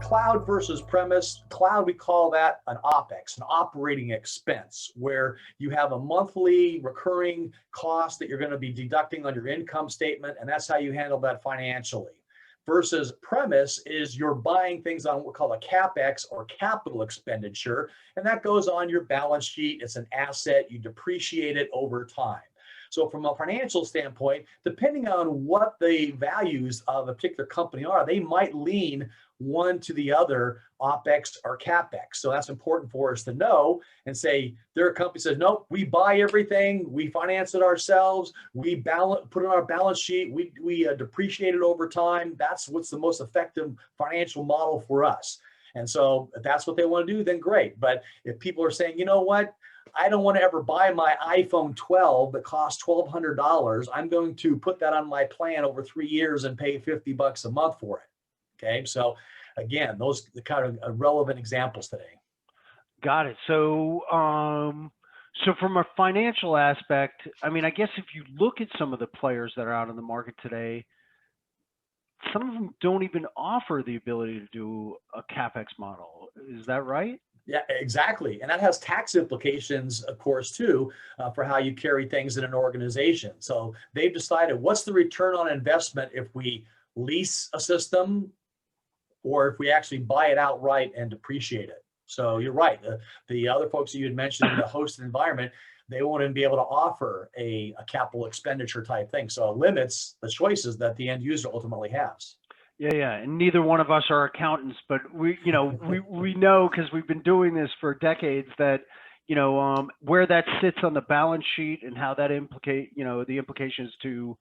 Cloud versus premise. Cloud, we call that an OpEx, an operating expense, where you have a monthly recurring cost that you're going to be deducting on your income statement, and that's how you handle that financially. Versus premise is you're buying things on what we call a CapEx or capital expenditure, and that goes on your balance sheet. It's an asset, you depreciate it over time. So from a financial standpoint, depending on what the values of a particular company are, they might lean one to the other, OpEx or CapEx. So that's important for us to know and say, there are companies that says, nope, we buy everything, we finance it ourselves, we put it on our balance sheet, we depreciate it over time. That's what's the most effective financial model for us. And so if that's what they want to do, then great. But if people are saying, you know what, I don't want to ever buy my iPhone 12 that costs $1,200. I'm going to put that on my plan over 3 years and pay $50 a month for it. Okay, so again, those are kind of relevant examples today. Got it. So from a financial aspect, I mean, I guess if you look at some of the players that are out in the market today, some of them don't even offer the ability to do a CapEx model. Is that right? Yeah, exactly. And that has tax implications, of course, too, for how you carry things in an organization. So they've decided what's the return on investment if we lease a system or if we actually buy it outright and depreciate it. So you're right. The other folks that you had mentioned in the hosted environment, they won't even be able to offer a capital expenditure type thing. So it limits the choices that the end user ultimately has. Yeah. And neither one of us are accountants, but we know because we've been doing this for decades that, where that sits on the balance sheet and how that the implications to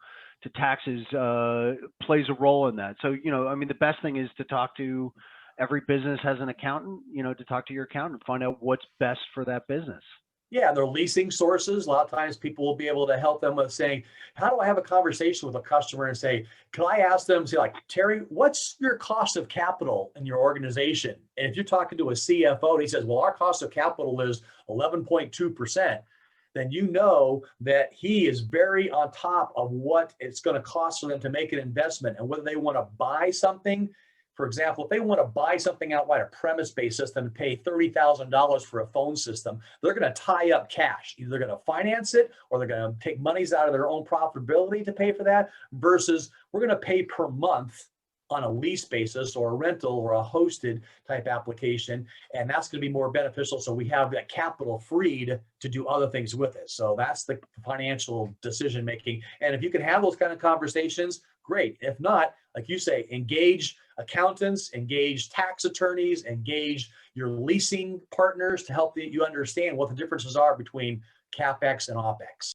taxes plays a role in that. So, I mean, the best thing is to talk to every business has an accountant, to talk to your accountant, find out what's best for that business. Yeah, they're leasing sources. A lot of times people will be able to help them with saying, how do I have a conversation with a customer and say, can I ask them, say like, Terry, what's your cost of capital in your organization? And if you're talking to a CFO and he says, well, our cost of capital is 11.2%, then you know that he is very on top of what it's going to cost for them to make an investment and whether they want to buy something. For example, if they want to buy something outright, a premise-based system, and pay $30,000 for a phone system, they're going to tie up cash. Either they're going to finance it or they're going to take monies out of their own profitability to pay for that, versus we're going to pay per month on a lease basis or a rental or a hosted type application. And that's going to be more beneficial. So we have that capital freed to do other things with it. So that's the financial decision making. And if you can have those kind of conversations, great. If not, like you say, engage accountants, engage tax attorneys, engage your leasing partners to help you understand what the differences are between CapEx and OpEx.